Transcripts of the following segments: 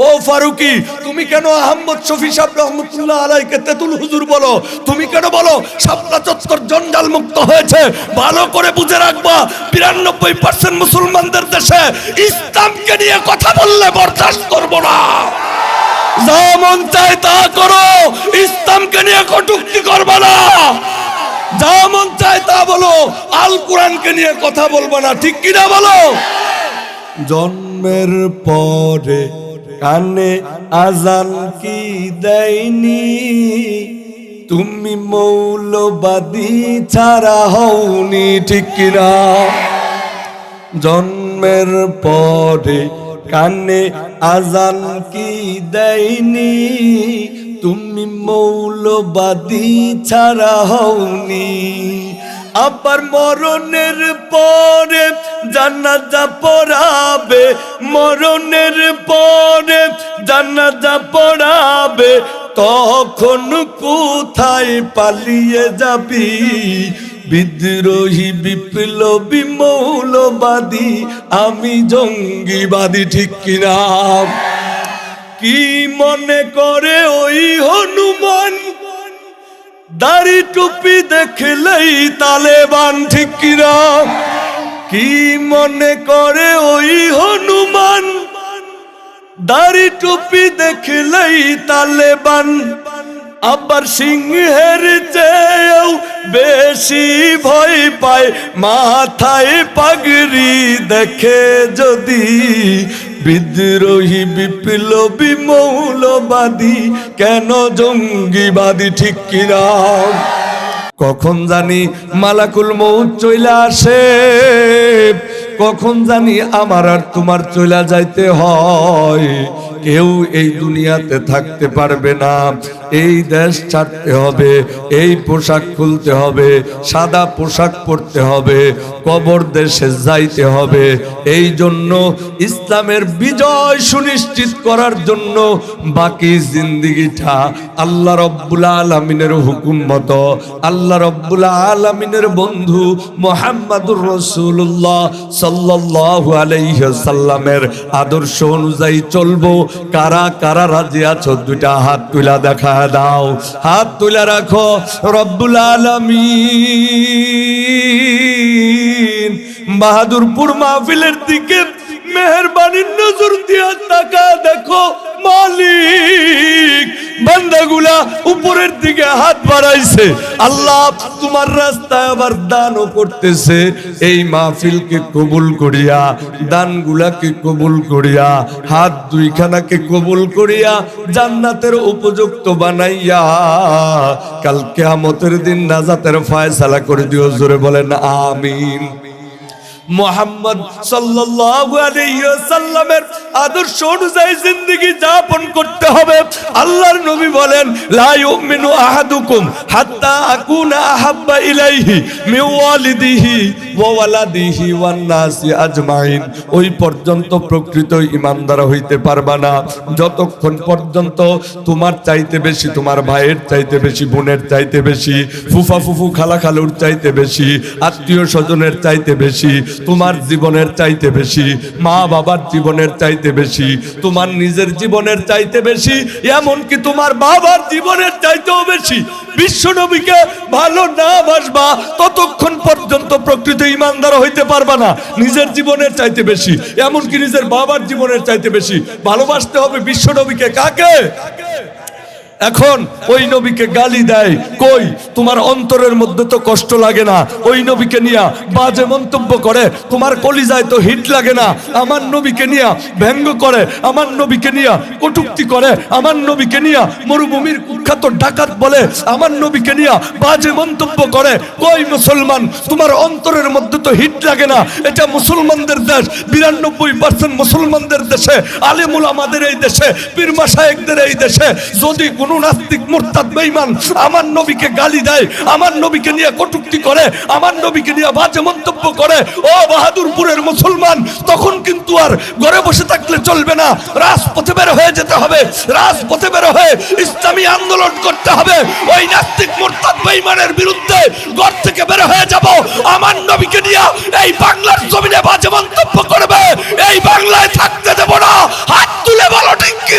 ও ফারুকি, তুমি কেন আহমদ শফি সাহেব রহমতুল্লাহ আলাইকে তেতুল হুজুর বলো? তুমি কেন বলো শাপলা চত্বর জঞ্জাল মুক্ত হয়েছে? ভালো করে বুঝে রাখবা, 92% মুসলমানদের দেশে ইসলামকে নিয়ে কথা বললে বরদাস্ত করব না। যা মন চায় তা করো, ইসলামকে নিয়ে কটূক্তি করবে না। যা মন চায় তা বলো, আল কোরআনকে নিয়ে কথা বলবো না, ঠিক কিনা বলো? জন্মের পরে কানে আজান কি দেয়নি, তুমি মৌলবাদী ছাড়া হওনি, ঠিক কিনা? জন্মের পরে কানে আজান কি দেয়নি, তুমি মৌলবাদী ছাড়া হওনি। আবার মরণের পরে জানাজা পড়াবে, মরণের পরে জানাজা পড়াবে, তখন কোথায় পালিয়ে যাবি? বিদ্রোহী বিপ্লবী মৌলবাদী, আমি জঙ্গিবাদী, ঠিক কিনা? কি মনে করে ওই হনুমান, দাড়ি টুপি দেখলেই তালেবান, ঠিক কিনা? কি মনে করে ওই হনুমান, দাড়ি টুপি দেখলেই তালেবান। আবার সিংহের চেয়েও বেশি ভয় পায় মাথায় পাগড়ি দেখে যদি বিদ্রোহী বিপ্লবী মৌলবাদী, কেন জঙ্গিবাদী, ঠিক কিনা? কখন জানি মালাকুল মউত চইলা আসে, কখন জানি আমার আর তোমার চইলা যাইতে হয়। কেউ এই দুনিয়াতে থাকতে পারবে না, এই দেশ ছাড়তে হবে, এই পোশাক খুলতে হবে, সাদা পোশাক পরতে হবে, কবর দেশে যাইতে হবে। এই জন্য ইসলামের বিজয় সুনিশ্চিত করার জন্য বাকি জিন্দেগিটা আল্লাহ রব্বুল আলামিনের হুকুম মতো, আল্লাহ রব্বুল আলামিনের বন্ধু মুহাম্মাদুর রাসূলুল্লাহ সাল্লাল্লাহু আলাইহি ওয়াসাল্লামের আদর্শ অনুযায়ী চলবো। কারা কারা রাজি আছো? দুইটা হাত তুলা দেখা দাও, হাত তুলে রাখো। রব্বুল আলামিন বাহাদুরপুর মাহফিলের দিকে মেহেরবানির নজর দিয়া তাকা দেখো মালিক। বান্দাগুলা উপরের দিকে হাত বাড়াইছে, আল্লাহ তোমার রাস্তায় আবার দানও করতেছে। এই মাহফিলকে কবুল করিয়া, দানগুলাকে কবুল করিয়া, হাত দুইখানাকে কবুল করিয়া জান্নাতের উপযুক্ত বানাইয়া কাল কিয়ামতের দিন নাজাতের ফয়সালা করে দিও। জোরে বলেন আমিন। মুহাম্মদ সাল্লাল্লাহু আলাইহি ওয়াসাল্লামের আদর্শ অনুযায়ী জিন্দেগি যাপন করতে হবে। আল্লাহর নবী বলেন, লা ইউমিনু আহাদুকুম হাত্তা আকুনা আহাব্বা ইলাইহি মিন ওয়ালিদিহি ওয়া ওয়ালাদিহি ওয়ান নাসি আজমাইন। ওই পর্যন্ত প্রকৃত ঈমানদার হইতে পারবা না যতক্ষণ পর্যন্ত তোমার চাইতে বেশি, তোমার ভাইয়ের চাইতে বেশি, বোনের চাইতে বেশি, ফুফা ফুফু খালা খালুর চাইতে বেশি, আত্মীয় স্বজনের চাইতে বেশি, তোমার জীবনের চাইতে বেশি, মা বাবার জীবনের চাইতে বেশি, তোমার নিজের জীবনের চাইতে বেশি, এমনকি তোমার বাবার জীবনের চাইতেও বেশি বিশ্ব নবীকে ভালো না বাসবা ততক্ষণ পর্যন্ত প্রকৃত ঈমানদার হইতে পারবা না। নিজের জীবনের চাইতে বেশি, এমনকি নিজের বাবার জীবনের চাইতে বেশি ভালোবাসতে হবে বিশ্ব নবীকে। কাকে? এখন ওই নবীকে গালি দেয়, কই তোমার অন্তরের মধ্যে তো কষ্ট লাগে না? ওই নবীকে নিয়ে বাজে মন্তব্য করে, তোমার কলিজায় তো হিট লাগে না? আমার নবীকে নিয়ে ব্যঙ্গ করে, আমার নবীকে নিয়ে কটূক্তি করে, আমার নবীকে নিয়ে মরুভূমির কুখ্যাত ডাকাত বলে, আমার নবীকে নিয়ে বাজে মন্তব্য করে। কই মুসলমান, তোমার অন্তরের মধ্যে তো হিট লাগে না? এটা মুসলমানদের দেশ, 92% মুসলমানদের দেশে, আলেমুল আমাদের এই দেশে, পীর মাশায়েখদের এই দেশে যদি কোন নাস্তিক মুরতাদ বেঈমান আমার নবীকে গালি দেয়, আমার নবীকে নিয়ে কটূক্তি করে, আমার নবীকে নিয়ে বাজে মন্তব্য করে, ও বাহাদুরপুরের মুসলমান, তখন কিন্তু আর ঘরে বসে থাকলে চলবে না, রাজপথে বের হয়ে যেতে হবে। রাজপথে বের হয়ে ইসলামী আন্দোলন করতে হবে। ওই নাস্তিক মুরতাদ বেঈমানের বিরুদ্ধে ঘর থেকে বের হয়ে যাব। আমার নবীকে নিয়ে এই বাংলার জমিনে বাজে মন্তব্য করবে, এই বাংলায় থাকতে দেব না। হাত তুলে বলো ঠিক কি?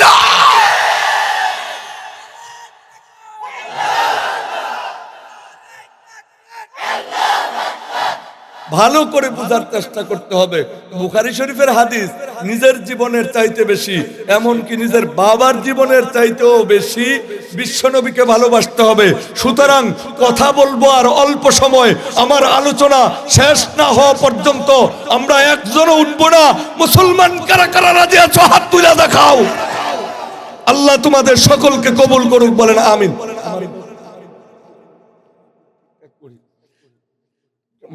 ভালো করে বোঝার চেষ্টা করতে হবে। বুখারী শরীফের হাদিস, নিজের জীবনের চাইতে বেশি, এমনকি নিজের বাবার জীবনের চাইতেও বেশি বিশ্বনবীকে ভালোবাসতে হবে। সুতরাং কথা বলবো আর অল্প সময়, আমার আলোচনা শেষ না হওয়া পর্যন্ত আমরা একজনও উঠবো না। মুসলমান কারা কারা রাজি আছো হাত তুলে দেখাও। আল্লাহ তোমাদের সকলকে কবুল করুক, বলেন আমিন।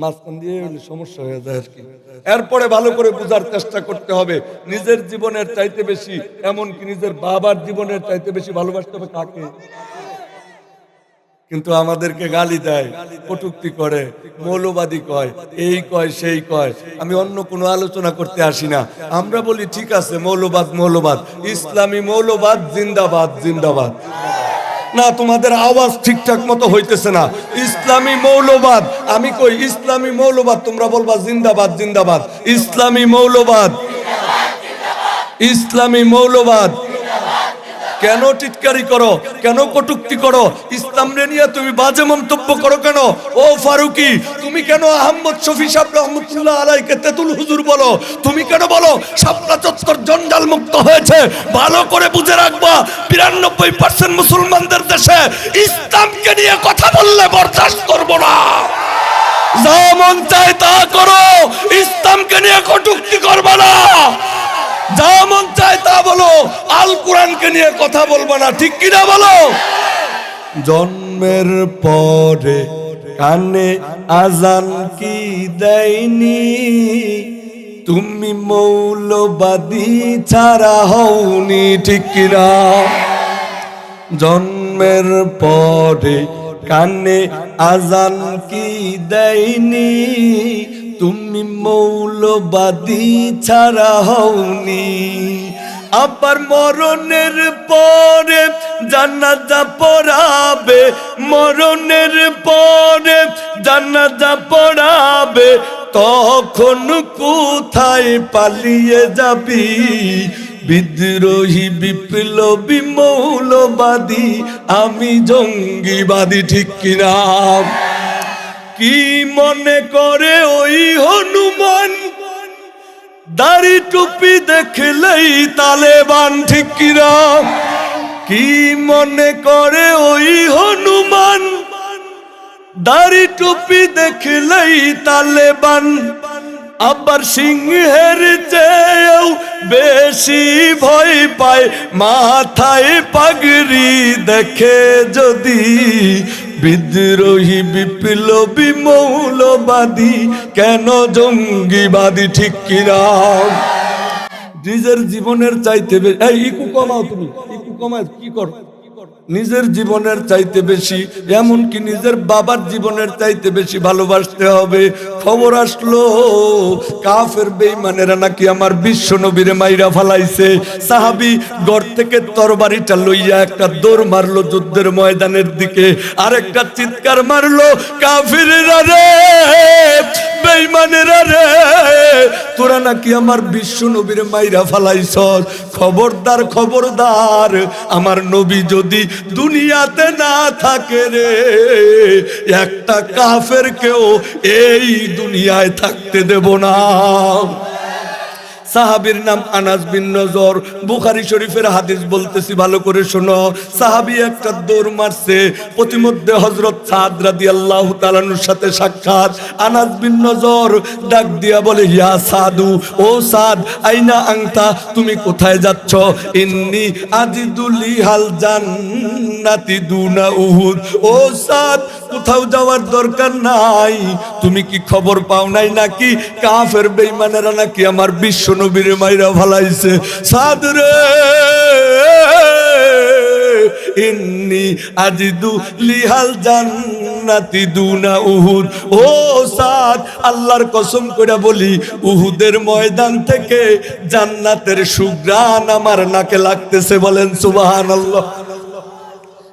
মাঝখান দিয়ে সমস্যা হয়ে যায় আর কি। এরপরে ভালো করে বোঝার চেষ্টা করতে হবে, নিজের জীবনের চাইতে বেশি, এমনকি নিজের বাবার জীবনের চাইতে বেশি ভালোবাসতে হবে কাকে? কিন্তু আমাদেরকে গালি দেয়, কটূক্তি করে, মৌলবাদী কয়, এই কয় সেই কয়। আমি অন্য কোনো আলোচনা করতে আসি না। আমরা বলি ঠিক আছে, মৌলবাদ মৌলবাদ, ইসলামী মৌলবাদ জিন্দাবাদ জিন্দাবাদ। না, তোমাদের আওয়াজ ঠিকঠাক মতো হইতেছে না। ইসলামী মৌলবাদ, আমি কই ইসলামী মৌলবাদ, তোমরা বলবা জিন্দাবাদ জিন্দাবাদ। ইসলামী মৌলবাদ, ইসলামী মৌলবাদ। কেন টিটকারি করো, কেন কটূক্তি করো? ইসলাম নিয়ে তুমি বাজে মন্তব্য করো কেন? ও ফারুকি, তুমি কেন আহমদ শফি সাহেব রহমতুল্লাহ আলাইকে তেতুল হুজুর বলো? তুমি কেন বলো শাপলা চত্বর জঞ্জাল মুক্ত হয়েছে? ভালো করে বুঝে রাখবা, ৯২% মুসলমানদের দেশে ইসলামকে নিয়ে কথা বললে বরদাস্ত করব না। যা মন চায় তা করো, ইসলামকে নিয়ে কটূক্তি করবা না। যা মন চায় তা বলো, আল কোরআনকে নিয়ে কথা বলবো না, ঠিক কিনা বলো? জন্মের পরে কানে আজান কি দেয়নি, তুমি মৌলবাদী ছাড়া হওনি, ঠিক কিনা? জন্মের পরে কানে আজান কি দেয়নি, তুমি মৌলবাদী ছাড়া হওনি। আবার মরণের পরে জানাজা পড়াবে, মরণের পরে জানাজা পড়াবে, তখন কোথায় পালিয়ে যাবি? বিদ্রোহী বিপ্লবী মৌলবাদী, আমি জঙ্গিবাদী, ঠিক কিনা? কি মনে করে ওই হনুমান, দাড়ি টুপি দেখলেই তালেবান, ঠিক কিনা? কি মনে করে ওই হনুমান, দাড়ি টুপি দেখলেই তালেবান? আবার সিংহের চেয়েও বেশি ভয় পায় মাথায় পাগড়ি দেখে যদি বিদ্রোহী বিপ্লবী মৌলবাদী, কেন জঙ্গিবাদী, ঠিক কিনা? নিজের জীবনের চাইতে বেশি, এই ইকু কমাও, তুমি ইকু কমাও, কি কর? নিজের জীবনের চাইতে বেশি, এমনকি নিজের বাবার জীবনের চাইতে বেশি ভালোবাসতে হবে। খবর আসলো কাফের বেঈমানেরা নাকি আমার বিশ্ব নবীরে মাইরা ফালাইছে। সাহাবী ঘর থেকে তরবারিটা লইয়া একটা দৌড় মারলো যুদ্ধের ময়দানের দিকে, আর একটা চিৎকার মারলো, কাফিররা রে, বেঈমানেরা রে, তোরা নাকি আমার বিশ্ব নবীরে মাইরা ফালাইছস। খবরদার খবরদার, আমার নবী যদি দুনিয়াতে না থাকে রে, একটা কাফেরকেও এই দুনিয়ায় থাকতে দেব না। সাহাবীর নাম আনাস বিন নজর, বুখারী শরীফের হাদিস বলতেছি, ভালো করে শোনো। সাহাবী একটা দৌড় মারছে, প্রতিমধ্যে হযরত সাদ রাদিয়াল্লাহু তাআলা আনহুর সাথে সাক্ষাৎ। আনাস বিন নজর ডাক দিয়া বলে, ইয়া সাদু, ও সাদ, আইনা আনতা, তুমি কোথায় যাচ্ছ? ইন্নী আজিদুলি হাল জান্নাতি দুনা উহুদ। ও সাদ, কোথাও যাওয়ার দরকার নাই, তুমি কি খবর পাও নাই নাকি কাফের বেঈমানেরা নাকি আমার বিশ্ব নবীরে মাইরা ফালাইছে? সাদ রে, ইন্নী আজিদু লিহাল জান্নাতি দুনা উহুদ। ও সাদ, আল্লাহর কসম কইরা বলি, উহুদের ময়দান থেকে জান্নাতের সুঘ্রাণ আমার নাকে লাগতেছে, বলেন সুবহানাল্লাহ।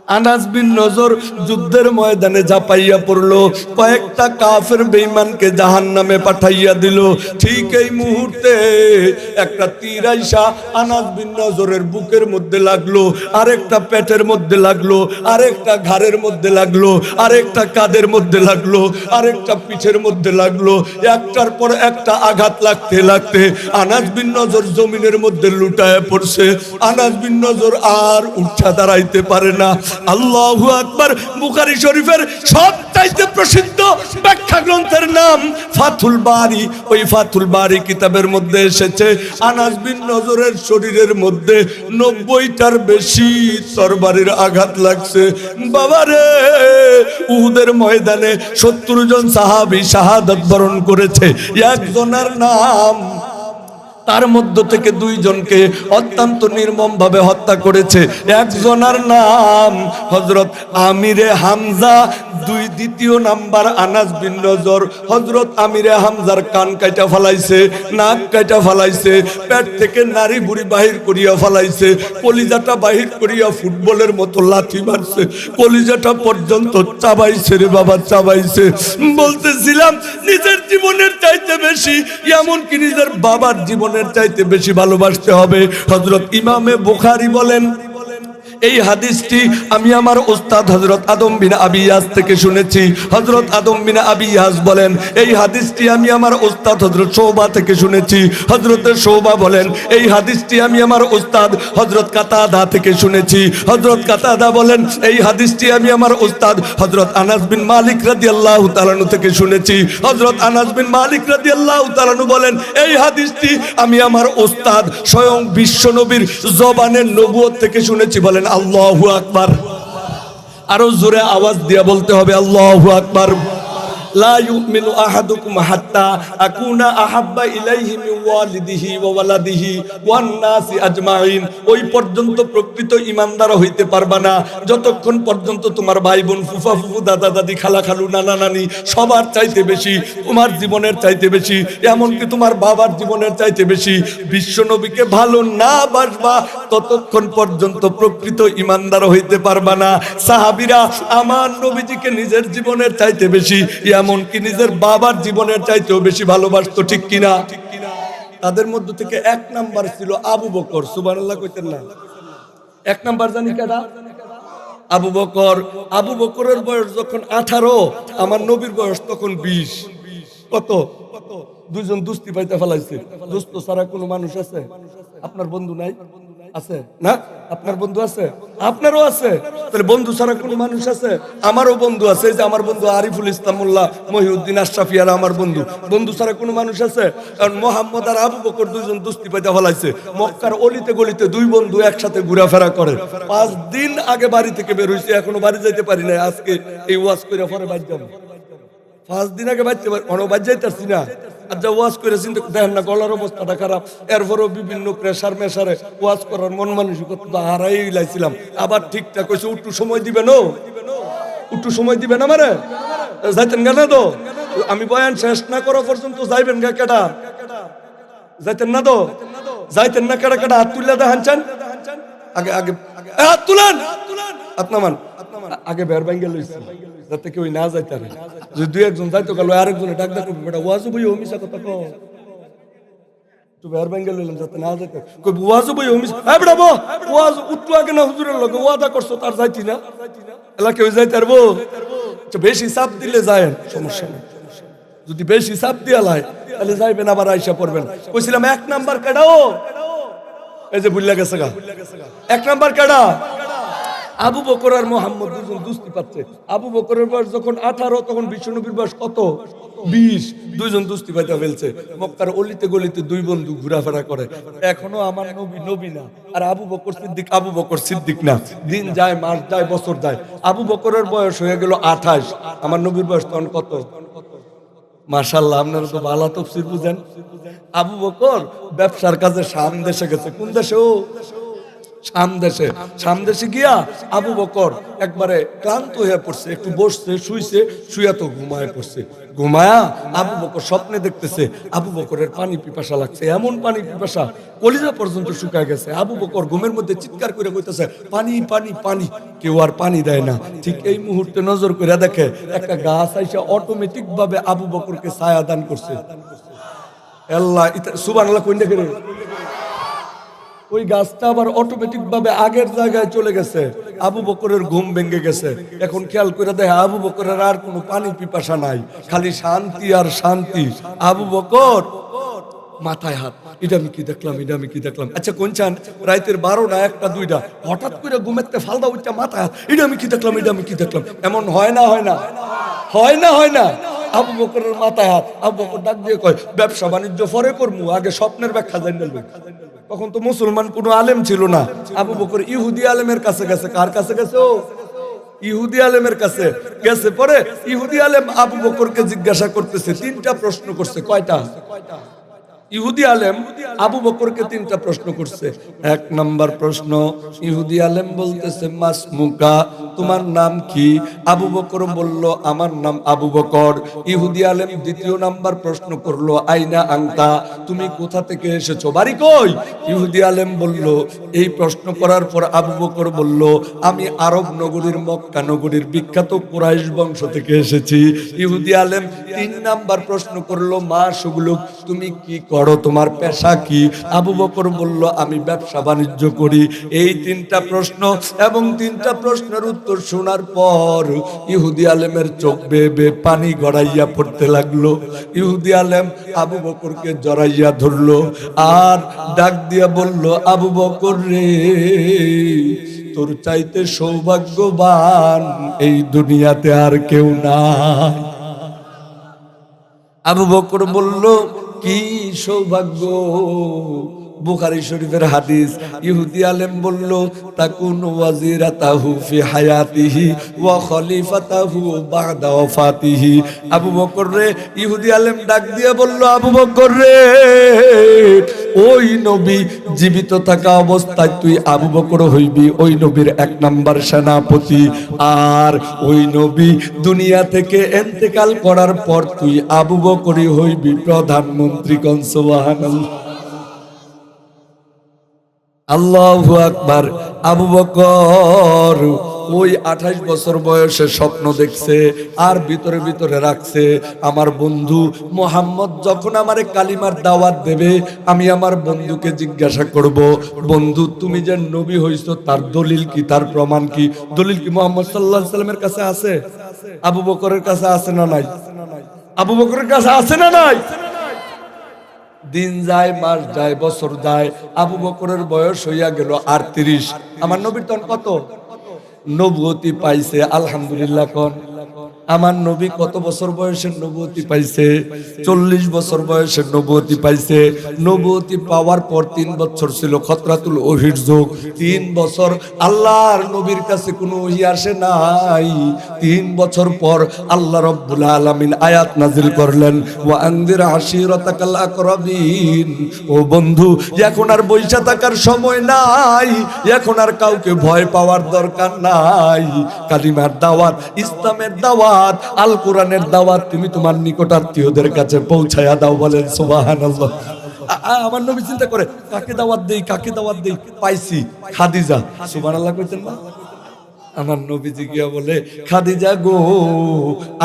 আনাস বিন নজর যুদ্ধের ময়দানে ঝাঁপাইয়া পড়লো, কয়েকটা কাফের বেঈমানকে জাহান্নামে পাঠাইয়া দিল। ঠিক এই মুহূর্তে একটা তীর আইসা আনাস বিন নজরের বুকের মধ্যে লাগলো, আরেকটা পেটের মধ্যে লাগলো, আরেকটা ঘাড়ের মধ্যে লাগলো, আরেকটা কাঁধের মধ্যে লাগলো, আরেকটা পিঠের মধ্যে লাগলো। একটার পর একটা আঘাত লাগতে লাগতে আনাস বিন নজর জমিনের মধ্যে লুটায় পড়ছে। আনাস বিন নজর আর উঠা দাঁড়াইতে পারে না। আল্লাহু আকবার। বুখারী শরীফের সবচাইতে প্রসিদ্ধ ব্যাখ্যা গ্রন্থের নাম ফাথুল বারী। ওই ফাথুল বারী কিতাবের মধ্যে এসেছে আনাস বিন নজরের শরীরের মধ্যে 90টার বেশি তরবারির আঘাত লাগছে। বাবারে, উহুদের ময়দানে 70 জন সাহাবী শাহাদাত বরণ করেছে। একজনের নাম, তার মধ্য থেকে 2 জনকে অত্যন্ত নির্মম ভাবে হত্যা করেছে। একজনের নাম হযরত আমিরে হামজা, দ্বিতীয় নাম্বার আনাস বিন নজর। হযরত আমিরে হামজার কান কাটা ফলাইছে, নাক কাটা ফলাইছে, পেট থেকে নারী বুড়ি বাহির করিয়া ফলাইছে, কলিজাটা বাহির করিয়া ফুটবলের মতো লাথি মারছে, কলিজাটা পর্যন্ত চাবাইছে রে বাবা, চাবাইছে। বলতেছিলাম নিজের জীবনের চাইতে বেশি, এমনকি নিজের বাবার জীবনের চাইতে বেশি ভালোবাসতে হবে। হযরত ইমামে বুখারী বলেন, এই হাদিসটি আমি আমার উস্তাদ হযরত আদম বিন আবি ইয়াস থেকে শুনেছি। হযরত আদম বিন আবি ইয়াস বলেন, এই হাদিসটি আমি আমার উস্তাদ হযরত শুবা থেকে শুনেছি। হযরত শুবা বলেন, এই হাদিসটি আমি আমার উস্তাদ হযরত কাতাদা থেকে শুনেছি। হযরত কাতাদা বলেন, এই হাদিসটি আমি আমার উস্তাদ হযরত আনাস বিন মালিক রাদিয়াল্লাহু তাআলা আনহু থেকে শুনেছি। হযরত আনাস বিন মালিক রাদিয়াল্লাহু তাআলা আনহু বলেন, এই হাদিসটি আমি আমার উস্তাদ স্বয়ং বিশ্বনবীর জবানের নবুয়ত থেকে শুনেছি। বলেন আল্লাহু আকবার। আরো জোরে আওয়াজ দিয়ে বলতে হবে আল্লাহু আকবার। লা ইউমিনু আহাদুকুম হাত্তা আকুনা আহাব্বা ইলাইহি মিন ওয়ালিদিহি ওয়া ওয়ালাদিহি ওয়ান নাসি আজমাইন। ওই পর্যন্ত প্রকৃত ঈমানদার হইতে পারবা না যতক্ষণ পর্যন্ত তোমার ভাই বোন, ফুফা ফুফু, দাদা দাদি, খালা খালু, নানা নানি সবার চাইতে বেশি, তোমার জীবনের চাইতে বেশি, এমনকি তোমার বাবার জীবনের চাইতে বেশি বিশ্বনবীকে ভালো না বাসবা ততক্ষণ পর্যন্ত প্রকৃত ঈমানদার হইতে পারবা না। সাহাবীরা আমার নবীজিকে নিজের জীবনের চাইতে বেশি, এমনকি নিজের বাবার জীবনের চাইতেও বেশি ভালোবাসতো, ঠিক কিনা? তাদের মধ্য থেকে 1 নাম্বার ছিল আবু বকর। সুবহানাল্লাহ কইতেন না? 1 নাম্বার জানি কেডা? আবু বকর। আবু বকরের বয়স যখন 18, আমার নবীর বয়স তখন 20। কত? 2 জন দুস্তি পাইতে ফেলাইছে। দোস্ত ছাড়া কোনো মানুষ আছে? আপনার বন্ধু নাই? আছে না? আপনার বন্ধু আছে? আপনারও আছে। তাহলে বন্ধু ছাড়া কোনো মানুষ আছে? আমারও বন্ধু আছে। এই যে আমার বন্ধু আরিফুল ইসলাম মোল্লা মহিউদ্দিন আশরাফি আর আমার বন্ধু। বন্ধু ছাড়া কোনো মানুষ আছে? কারণ মোহাম্মদ আর আবু বকর 2 জন দুস্তি পাইতে ফেলাইছে। মক্কার অলিতে গলিতে 2 বন্ধু একসাথে ঘোরাফেরা করে। 5 দিন আগে বাড়ি থেকে বের হইছে, এখনো বাড়ি যাইতে পারি নাই। আজকে এই ওয়াজ করে পরে বাড়ি যাবো। 5 দিন আগে বাড়তে পারি, অনেক বাড়ি যাইতেছি না। আর যা ওয়াজ করেছেন দেখেন না, গলার অবস্থাটা খারাপ। এরপরও বিভিন্ন প্রেশার মেশারে ওয়াজ করার মন মানসিকতা হারাই লাইছিলাম। আবার ঠিকঠাক হয়েছে, একটু সময় দিবেন, একটু সময় দিবেন আমারে। যাইতেন গা না তো? আমি বয়ান শেষ না করা পর্যন্ত যাইবেন গা কেডা? যাইতেন না তো? যাইতেন না কেডা? কেডা হাত তুললে দেখাচ্ছেন? আগে আগে হাত তুলেন, হাত নামান। আগে বের ভাঙ্গে লইছি যাতে কেউ না যাইতে পারে। যদি 2-1 জন যাইতো গেল, আরেকজনে ডাক ডাক বেটা ওয়াজ বই মিশা কথা কও, তো বের ভাঙ্গে লইলাম যাতে না যাইতে। কই ওয়াজ বই মিশা, হ্যাঁ বেটা বো ওয়াজ উঠতো আগে না, হুজুরের লগে ওয়াদা করছো তার যাইতি না, এলা কেউ যাইতে পারবো? বেশি চাপ দিলে যায়, সমস্যা নেই। যদি বেশি চাপ দিয়া লাই তাহলে যাইবেন, আবার আইসা পড়বেন। কইছিলাম 1 নাম্বার কেডাও? এই যে ভুল্লা গেছে গা। 1 নাম্বার কেডা? আবু বকর আর মোহাম্মদ 2 জন দুস্তি পাচ্ছে। আবু বকরের বয়স যখন 18, তখন বিশ্বনবীর বয়স কত? 20। 2 জন দুস্তি পাইতে ফেলছে। মক্কার অলিতে গলিতে 2 বন্ধু ঘোরাফেরা করে। এখনো আমার নবী নবী না, আর আবু বকর সিদ্দিক আবু বকর সিদ্দিক না। দিন যায়, মাস যায়, বছর যায়। আবু বকরের বয়স হয়ে গেল 28, আমার নবীর বয়স তখন কত? মাশাআল্লাহ, আপনারা তো ভালো তাফসীর বুঝেন। আবু বকর ব্যবসার কাজে শাম দেশে গেছে। কোন দেশে? ও সামদেশে গিয়া আবু বকর একবারে ক্লান্ত হয়ে পড়ছে, একটু বসছে, শুইছে, শুয়া তো ঘুমায় পড়ছে। ঘুমায়া আবু বকর স্বপ্নে দেখতেছে আবু বকরের পানি পিপাসা লাগছে, এমন পানি পিপাসা কলিজা পর্যন্ত শুকায় গেছে। আবু বকর ঘুমের মধ্যে চিৎকার করে কইতেছে পানি পানি পানি, কেউ আর পানি দেয় না। ঠিক এই মুহূর্তে নজর করে দেখে একটা গাছ আইসা অটোমেটিক ভাবে আবু বকরকে ছায়া দান করছে। আল্লাহ সুবহানাল্লাহ কইন্ডা করে ওই গাছটা আবার অটোমেটিক ভাবে আগের জায়গায় চলে গেছে। আবু বকরের ঘুম ভেঙে গেছে। এখন খেয়াল করে দেখে আবু বকরের আর কোনো পানি পিপাসা নাই, খালি শান্তি আর শান্তি। আবু বকর মাথায় হাত, এটা আমি কি দেখলাম, এটা আমি কি দেখলাম। আচ্ছা কোনচান রাইতের 12টা 1টা 2টা হঠাৎ করে ঘুমেতে ফালদা উঠটা মাথায় হাত, এটা আমি কি দেখলাম, এটা আমি কি দেখলাম। এমন হয় না হয় না হয় না হয় না আবু বকরের মাথায় হাত। আবু বকর ডাক দিয়ে কয় ব্যবসা বাণিজ্য পরে করবো, আগে স্বপ্নের ব্যাখ্যা জানিয়ে নেব। তখন তো মুসলমান কোনো আলেম ছিল না। আবু বকর ইহুদি আলেমের কাছে গেছে। কার কাছে গেছে? ও ইহুদি আলেমের কাছে গেছে। পরে ইহুদি আলেম আবু বকরকে জিজ্ঞাসা করতেছে, 3টা প্রশ্ন করছে। কয়টা? ইহুদি আলেম আবু বকরকে 3টা প্রশ্ন করছে। 1 নাম্বার প্রশ্ন, ইহুদি আলেম বলতেছে মাসমুকা, তোমার নাম কি? আবু বকর বলল আমার নাম আবু বকর। ইহুদি আলেম 2য় নাম্বার প্রশ্ন করলো আইনা আনতা, তুমি কোথা থেকে এসেছো, বাড়ি কই? ইহুদি আলেম বলল, এই প্রশ্ন করার পর আবু বকর বলল আমি আরব নগরীর মক্কা নগরীর বিখ্যাত কুরাইশ বংশ থেকে এসেছি। ইহুদি আলেম 3 নাম্বার প্রশ্ন করলো মা সুগলুক, তুমি কি করো, তোমার পেশা কি? আবু বকর বলল আমি ব্যবসা বাণিজ্য করি। এই 3টা প্রশ্ন এবং 3টা প্রশ্নের উত্তর শোনার পর ইহুদি আলেমের চোখ বেয়ে বেয়ে পানি গড়াইয়া পড়তে লাগলো। ইহুদি আলেম আবু বকরকে জড়াইয়া ধরলো আর ডাক দিয়া বলল আবু বকর রে, তোর চাইতে সৌভাগ্যবান এই দুনিয়াতে আর কেউ নাই। আবু বকর বলল কি সৌভাগ্য? বুখারী শরীফের হাদিস। ইহুদি আলেম বলল তাকুন ওয়াজিরাতাহু ফি হায়াতিহি ওয়া খলিফাতাহু বাদা ওয়াফাতিহি। আবু বকর রে, ইহুদি আলেম ডাক দিয়ে বলল আবু বকর রে, ওই নবী জীবিত থাকা অবস্থায় তুই আবু বকর হইবি ওই নবীর 1 নাম্বার সেনাপতি, আর ওই নবী দুনিয়া থেকে ইন্তেকাল করার পর তুই আবু বকরই হইবি প্রধানমন্ত্রী। কোন সুবহানাল্লাহ, আল্লাহু আকবার। আবু বকর ওই 28 বছর বয়সে স্বপ্ন দেখছে আর ভিতরে ভিতরে রাখছে আমার বন্ধু মোহাম্মদ যখন আমারে কালিমার দাওয়াত দেবে আমি আমার বন্ধুকে জিজ্ঞাসা করব, বন্ধু তুমি যে নবী হইছো তার দলিল কি, তার প্রমাণ কি? দলিল কি মুহাম্মদ সাল্লাল্লাহু আলাইহি সাল্লামের কাছে আছে? আবু বকরের কাছে আছে না নাই? আবু বকরের কাছে আছে না নাই? দিন যায়, মাস যায়, বছর যায়, আবু বকরের বয়স হইয়া গেল 38। আমার নবীর তখন কত? নবুয়তি পাইছে। আলহামদুলিল্লাহ কোন। আমার নবী কত বছর বয়সে নবুয়তি পাইছে? 40 বছর বয়সে নবুয়তি পাইছে। নবুয়তি পাওয়ার পর 3 বছর ছিল খতরাতুল ওহির যুগ। 3 বছর আল্লাহর নবীর কাছে কোনো ওহী আসে নাই। 3 বছর পর আল্লাহ রাব্বুল আলামিন আয়াত নাজিল করলেন ওয়া আনদির আশিরাতাকাল আকরাবিন। ও বন্ধু, এখন আর বইসা থাকার সময় নাই, এখন আর কাউকে ভয় পাওয়ার দরকার নাই। কালিমার দাওয়াত, ইসলামের দাওয়াত, আল কোরআনের দাওয়াত তুমি তোমার নিকটাত্মীয়দের কাছে পৌঁছায়া দাও। বলেন সুবহানাল্লাহ। আমার নবী চিন্তা করে কাকে দাওয়াত দেই, কাকে দাওয়াত দেই? পাইছি খাদিজা। সুবহানাল্লাহ কইতেন না? আমার নবীজি গিয়া বলে খাদিজা গো,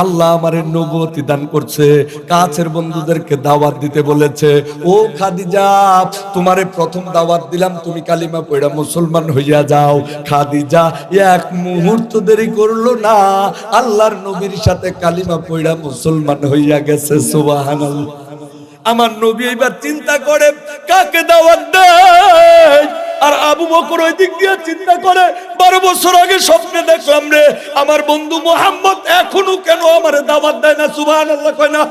আল্লাহ আমারে নবুয়তি দান করছে, কাছের বন্ধুদেরকে দাওয়াত দিতে বলেছে। ও খাদিজা, তোমারে প্রথম দাওয়াত দিলাম, তুমি কালিমা পড়া মুসলমান হইয়া যাও। খাদিজা 1 মুহূর্ত দেরি করলো না, আল্লাহর নবীর সাথে কালিমা পড়া মুসলমান হইয়া গেছে। সুবহানাল্লাহ। আমার নবী এবার চিন্তা করে কাকে দাওয়াত দেয়, আর আবু বকর ওই দিক দিয়ে চিন্তা করে 12 বছর আগে স্বপ্নে দেখলাম রে আমার বন্ধু মুহাম্মদ এখনো কেন আমারে দাওয়াত দেয় না? সুবহানাল্লাহ কয় না?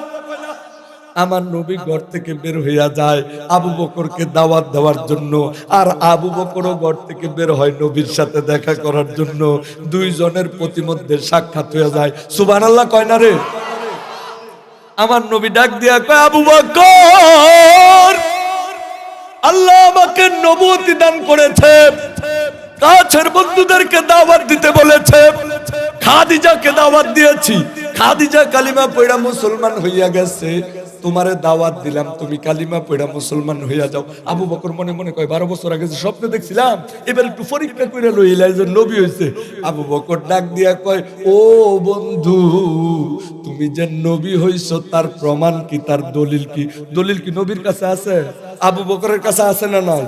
আমার নবী ঘর থেকে বের হইয়া যায় আবু বকরকে দাওয়াত দেওয়ার জন্য, আর আবু বকরও ঘর থেকে বের হয় নবীর সাথে দেখা করার জন্য। 2 জনের প্রতিমধ্যে সাক্ষাৎ হয়ে যায়। সুবহানাল্লাহ কয় না রে? আমার নবী ডাক দিয়া কয় আবু বকর, আল্লাহ আমাকে নবুয়তি দান করেছে, কাছের বন্ধুদেরকে দাওয়াত দিতে বলেছে। খাদিজাকে দাওয়াত দিয়েছি, খাদিজা কালিমা পড়া মুসলমান হইয়া গেছে, তোমারে দাওয়াত দিলাম, তুমি কালিমা পড়া মুসলমান হইয়া যাও। আবু বকর মনে মনে কয় 12 বছর আগে যে স্বপ্ন দেখছিলাম, এবার একটু পরীক্ষা করে লইলা যে নবী হইছে। আবু বকর ডাক দিয়া কয়, ও বন্ধু, তুমি যে নবী হইছো তার প্রমাণ কি, তার দলিল কি? দলিল কি নবীর কাছে আছে? আবু বকরের কাছে আছে না নাই?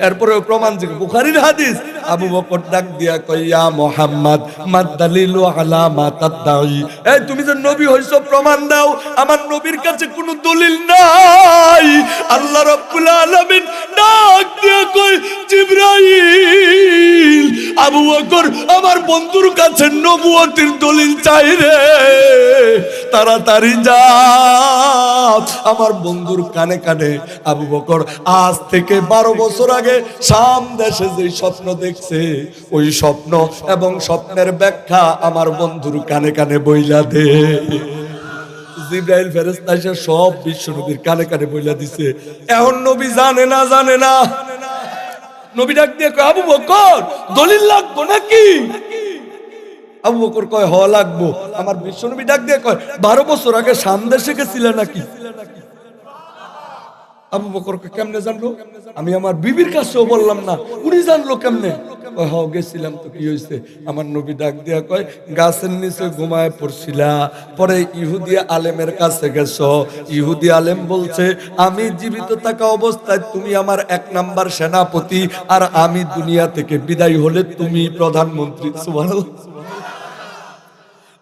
এরপরে প্রমাণ যে বুখারীর হাদিস। আবু বকর ডাক দিয়া কয়, ইয়া মুহাম্মদ মাদ দালিলু আলা মা তাদঈ, এই তুমি যে নবী হইছো প্রমাণ দাও। আমার নবীর কাছে কোনো দলিল নাই। আল্লাহ রাব্বুল আলামিন ডাক দিয়া কয়, জিবরাইল, আবু বকর আমার বন্ধুর কাছে নবুয়তের দলিল চাই রে, তাড়াতাড়ি যা। আমার বন্ধুর কানে কানে আবু বকর আজ থেকে 12 বছর আগে শাম দেশে যে স্বপ্ন দেখছে, ওই স্বপ্ন এবং স্বপ্নের ব্যাখ্যা আমার বন্ধুর কানে কানে বইলা দে। জিবরাইল ফেরেশতা এসে সব বিশ্ব নবীর কানে কানে বইলা দিছে। এখন নবী জানে না, জানে না। নবী ডাক দিয়ে কয়, আবু বকর দলিল লাগবো নাকি? আবু বকর কয়, হ লাগবো। আমার বিশ্ব নবী ডাক দিয়ে কয়, 12 বছর আগে শাম দেশে গেছিলে নাকি? আবু বকর কেমনে জানলো? আমি আমার বিবির কাছেও বললাম না, উনি জানলো কেমনে? হ গেছিলাম তো, কি হয়েছে? আমার নবী ডাক দিয়া কয়, গাছের নিচে ঘুমায় পড়ছিলা, পরে ইহুদি আলেমের কাছে গেছো, ইহুদি আলেম বলছে আমি জীবিত থাকা অবস্থায় তুমি আমার 1 নাম্বার সেনাপতি, আর আমি দুনিয়া থেকে বিদায় হলে তুমি প্রধানমন্ত্রী। সুবহানাল্লাহ।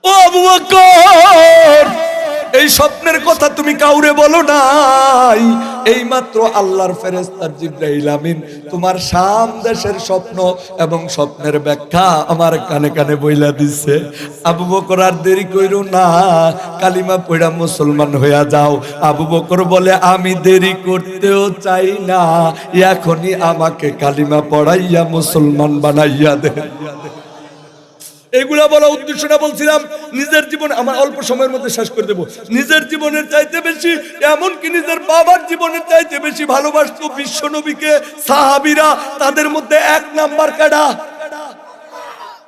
ও আবু বকর, এই স্বপ্নের কথা তুমি কাউরে বলো নাই। এই মাত্র আল্লাহর ফেরেশতা জিবরাইল আমিন তোমার শাম দেশের স্বপ্ন এবং স্বপ্নের ব্যাখ্যা আমার কানে কানে বইলা দিছে। আবু বকর আর দেরি কইরো না, কালিমা পড়া মুসলমান হইয়া যাও। আবু বকর বলে, আমি দেরি করতেও চাই না, এখনই আমাকে কালিমা পড়াইয়া মুসলমান বানাইয়া দে। এগুলা বলা উদ্দেশ্য না, বলছিলাম নিজের জীবন আমার অল্প সময়ের মধ্যে শেষ করে দেব। নিজের জীবনের চাইতে বেশি, এমনকি নিজের বাবার জীবনের চাইতে বেশি ভালোবাসতো বিশ্ব নবীকে সাহাবীরা। তাদের মধ্যে 1 নাম্বার কাডা,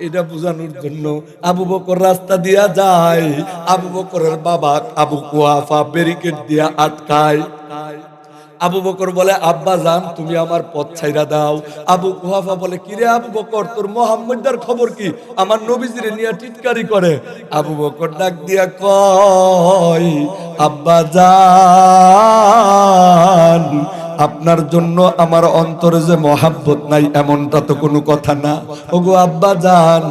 এটা বোঝানোর জন্য আবু বকর রাস্তা দিয়া যায়। আবু বকরের বাবা আবু কুহাফা ব্যারিকেড দিয়া আটকায়। আবু বকর বলে, আব্বা জান তুমি আমার পথ ছাইরা দাও। আবু কুহাফা বলে, কিরে আবু বকর, তোর মুহাম্মদের খবর কি? আমার নবীজিরে নিয়ে টিটকারি করে। আবু বকর ডাক দিয়া কয়, আব্বা জান আপনার জন্য আমার অন্তরে যে মহাব্বত নাই এমনটা তো কোনো কথা না। ওগো আব্বা জান,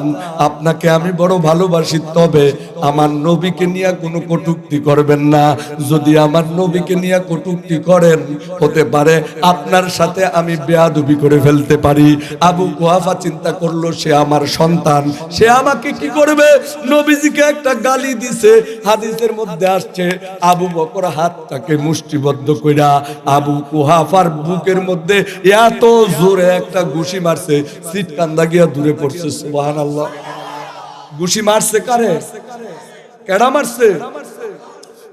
আপনাকে আমি বড় ভালোবাসি, তবে আমার নবীকে নিয়ে কোনো কটূক্তি করবেন না। যদি আমার নবীকে নিয়ে কটূক্তি করেন, হতে পারে আপনার সাথে আমি বেয়াদবি করে ফেলতে পারি। আবু কুহাফা চিন্তা করলো, সে আমার সন্তান, সে আমাকে কি করবে? নবীজিকে একটা গালি দিছে। হাদিসের মধ্যে আসছে আবু বকর হাতটাকে মুষ্টিবদ্ধ কইরা আবু কুহাফার বুকের মধ্যে এত জোরে একটা ঘুষি মারছে, সিট কান্দা গিয়া দূরে পড়ছে। সুবহানাল্লাহ। ঘুষি মারছে কারে? কেডা মারছে?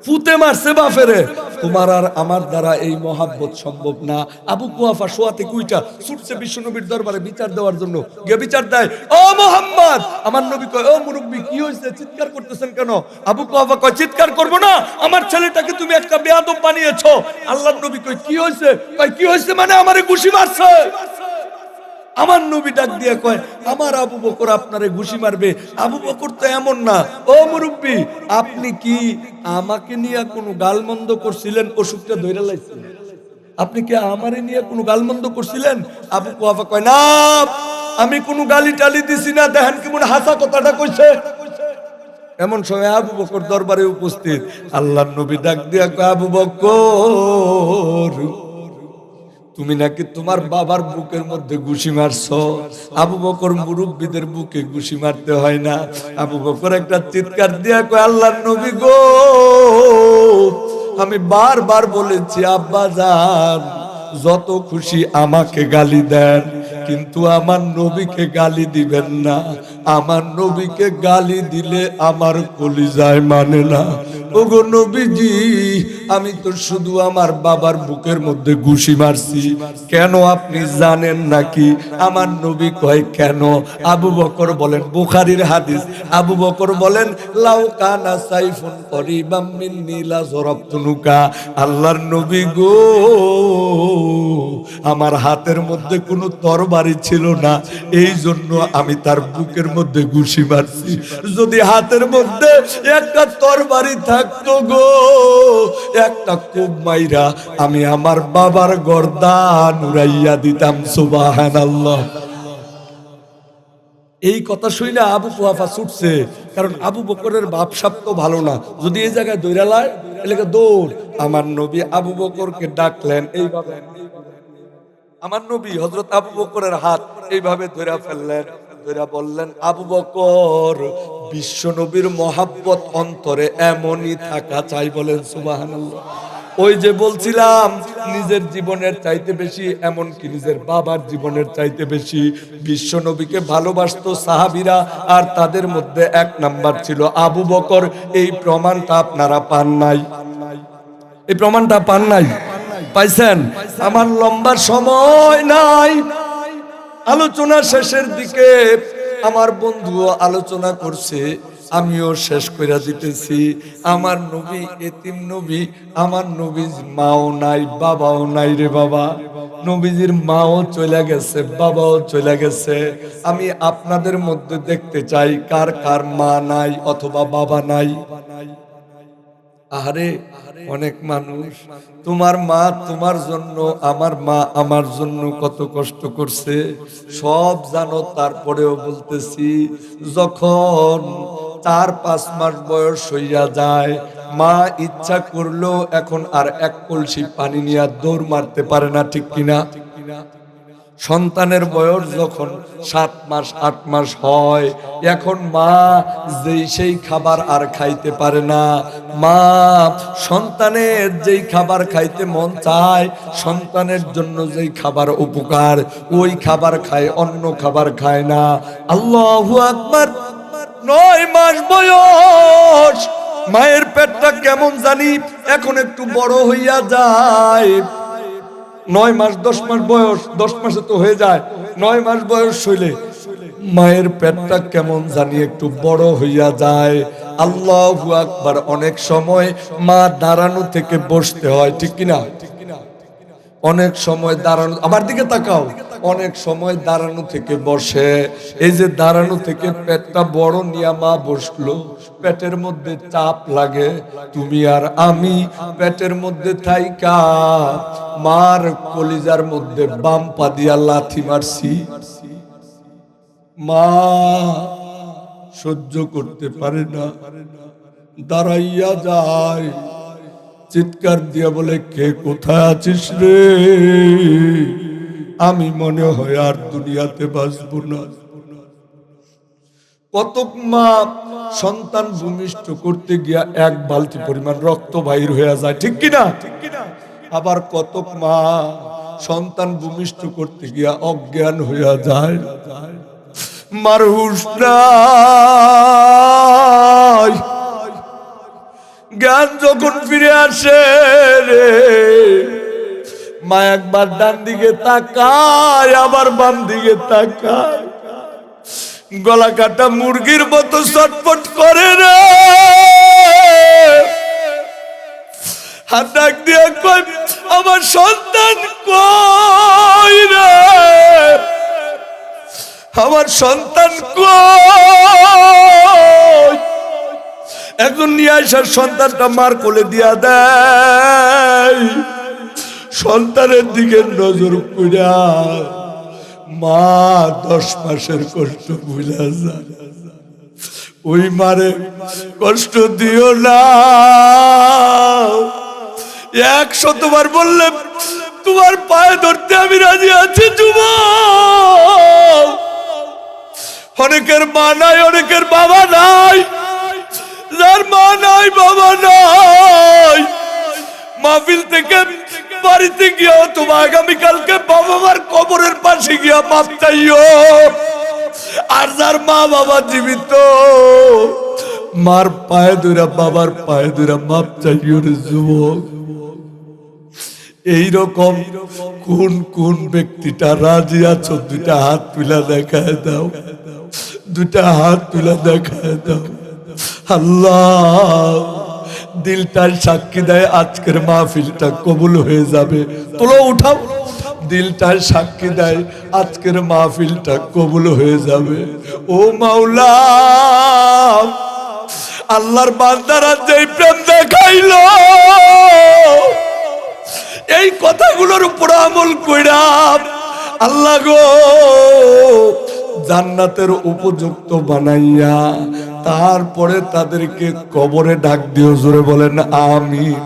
ফুতে মারছে বাফেরে। তোমার আর আমার দ্বারা এই মহাব্বত সম্ভব না। আবু কুহাফা শোয়াতে কুইটা ছুটছে বিশ্বনবীর দরবারে বিচার দেওয়ার জন্য। গিয়ে বিচার দেয়, ও মুহাম্মদ। আমার নবী কয়, ও মুরব্বি কি হয়েছে, চিৎকার করতেছেন কেন? আবু কুহাফা কয়, চিৎকার করব না, আমার ছেলেটাকে তুমি একটা বেয়াদব বানিয়েছো। আল্লাহর নবী কয়, কি হয়েছে? কয়, কি হয়েছে মানে আমারে ঘুষি মারছে। আমার নবী ডাক দিয়া কয়, আমার আবু বকর আপনারে ঘুষি মারবে? আবু বকর তো এমন না। ও মুরব্বি, আপনি কি আমাকে নিয়ে কোনো গালমন্দ করছিলেন? অসুখটা ধইরা লাইছেন, আপনি কি আমারে নিয়ে কোনো গালমন্দ করছিলেন? আবু কুহাফা কয়, না, আমি কোনো গালি টালি দিছি না। দেখেন কেমন হাসা কথাটা কইছে। এমন সময় আবু বকর দরবারে উপস্থিত। আল্লাহর নবী ডাক দিয়া কয়, আবু বকর, তুমি নাকি তোমার বাবার বুকের মধ্যে ঘুষি মারছো। আবু বকর, মুরব্বিদের বুকে ঘুষি মারতে হয় না। আবু বকর একটা চিৎকার দিয়া কয়, আল্লাহর নবী গো, আমি বারবার বলেছি আব্বা জান যত খুশি আমাকে গালি দেন, কিন্তু আমার নবীকে গালি দিবেন না। আমার নবীকে গালি দিলে আমার কলিজায় মানে না। ওগো নবীজি, আমি তো শুধু আমার বাবার বুকের মধ্যে ঘুষি মারছি। কেন আপনি জানেন নাকি? আমার নবী কয় কেন? আবু বকর বলেন, বুখারীর হাদিস, আবু বকর বলেন, লাউ কানা সাইফুন করিবাম মিন্নি লা জরাবতুনুকা। আল্লাহর নবী গো, আমার হাতের মধ্যে কোনো তরবারি ছিল না, এই জন্য আমি তার বুকের মধ্যে ঘুষি মারছি। যদি হাতের মধ্যে একটা তরবারি থাকতো গো, একটা কোপ মাইরা আমি আমার বাবার গর্দান উড়াইয়া দিতাম। সুবহানাল্লাহ। এই কথা শুনে আবু কুহাফা ছুটছে, কারণ আবু বকরের বাপসাপ তো ভালো না, যদি এই জায়গায় দৌড়ালায় এলাকা দৌড়। আমার নবী আবু বকরকে ডাকলেন এইভাবে, আমার নবী হযরত আবু বকরের হাত এইভাবে ধরে ফেললেন, ধরে বললেন, আবু বকর, বিশ্ব নবীর মহাব্বত অন্তরে এমনই থাকা চাই। বলেন সুবহানাল্লাহ। ওই যে বলছিলাম নিজের জীবনের চাইতে বেশি, এমনকি নিজের বাবার জীবনের চাইতে বেশি বিশ্ব নবীকে ভালোবাসতো সাহাবীরা, আর তাদের মধ্যে এক নাম্বার ছিল আবু বকর। এই প্রমাণটা আপনারা পান নাই, এই প্রমাণটা পান নাই, পাইছেন? আমার লম্বা সময় নাই, আলোচনা শেষের দিকে। আমার বন্ধুও আলোচনা করছে, আমিও শেষ করে দিতেছি। আমার নবী এতিম নবী, আমার নবীর মাও নাই, বাবাও নাই রে বাবা। নবীজির মাও চলে গেছে, বাবাও চলে গেছে। আমি আপনাদের মধ্যে দেখতে চাই কার কার মা নাই অথবা বাবা নাই। আরে অনেক মানুষ, তোমার মা তোমার জন্য, আমার মা আমার জন্য কত কষ্ট করছে সব জানো, তারপরেও বলতেছি, যখন 4-5 মাস বয়স হইয়া যায়, মা ইচ্ছা করলেও এখন আর এক কলসি পানি নিয়ে দৌড় মারতে পারে না, ঠিক কিনা? সন্তানের বয়স যখন 7 মাস 8 মাস হয়, এখন মা যেই সেই খাবার আর খাইতে পারে না। মা সন্তানের যেই খাবার খাইতে মন চায়, সন্তানের জন্য যেই খাবার উপকার, ওই খাবার খায়, অন্য খাবার খায় না। আল্লাহু আকবার। 9 মাস বয়স, মায়ের পেটটা কেমন জানি এখন একটু বড় হইয়া যায়। 9 মাস 10 মাস বয়স, 10 মাসে তো হয়ে যায়, 9 মাস বয়স হইলে মায়ের পেটটা কেমন জানি একটু বড় হইয়া যায়। আল্লাহু আকবার। অনেক সময় মা দাঁড়ানো থেকে বসতে হয়, ঠিক কিনা? অনেক সময় দাঁড়ানো, আমার দিকে তাকাও, অনেক সময় দাঁড়ানো থেকে বসে। এই যে দাঁড়ানো থেকে পেটটা বড় নিয়ে মা বসলো, পেটের মধ্যে চাপ লাগে। তুমি আর আমি পেটের মধ্যে থাইকা মার কলিজার মধ্যে বাম পা দিয়া লাথি মারছি। মা সহ্য করতে পারে না, দাঁড়াইয়া যায়, চিৎকার দিয়া বলে, কে কোথায় আছিস রে? আমি মনে হয় আর দুনিয়াতে বাঁচবো না। কতক মা সন্তান ভূমিষ্ঠ করতে গিয়া 1 বালতি পরিমাণ রক্ত বাহির হয়ে যায়, ঠিক কিনা? আবার কতক মা সন্তান ভূমিষ্ঠ করতে গিয়া অজ্ঞান হইয়া যায়, মার হুঁশ নাই। জ্ঞান যখন ফিরে আসে রে, মা একবার ডান দিকে তাকায়, আবার বাম দিকে তাকায়, গলা কাটা মুরগির মতো ছটফট করে রে। হাত ডাক দিয়ে কই, আমার সন্তান কই রে, আমার সন্তান কই? এখন নিয়ে আসার সন্তানটা মার কোলে দিয়া দেয়, সন্তানের দিকে নজর কইরা মা 10 মাসের কষ্ট ভুলা যায়। ওই মারে কষ্ট দিও না। 100 বার বললে তোমার পায়ে ধরতে আমি রাজি আছি যুবক। অনেকের মা নাই, অনেকের বাবা নাই, যার মা নাই বাবা নাই, মাহফিল থেকে বাড়িতে গিয়ে অথবা আগামীকালকে বাবা মার কবরের পাশে গিয়া মাপ চাইও। আর যার মা বাবা জীবিত, মার পায়ে ধইরা বাবার পায়ে ধইরা মাপ চাইও রে যুবক। এইরকম কোন কোন ব্যক্তিটা রাজি আছো? দুইটা হাত তুলে দেখায় দাও, দুইটা হাত তুলে দেখায় দাও। আল্লাহ দিলটার সাক্ষী দেয় আজকের মাহফিলটা কবুল হয়ে যাবে। তোলো উঠাও, দিলটার সাক্ষী দেয় আজকের মাহফিলটা কবুল হয়ে যাবে। ও মাওলা, আল্লাহর বান্দারা যেই প্রেম দেখাইলো, এই কথাগুলোর উপর আমল কইরা আল্লাহ গো জান্নাতের উপযুক্ত বানাইয়া তারপরে তাদেরকে কবরে ডাক দিও। জোরে বলেন আমিন।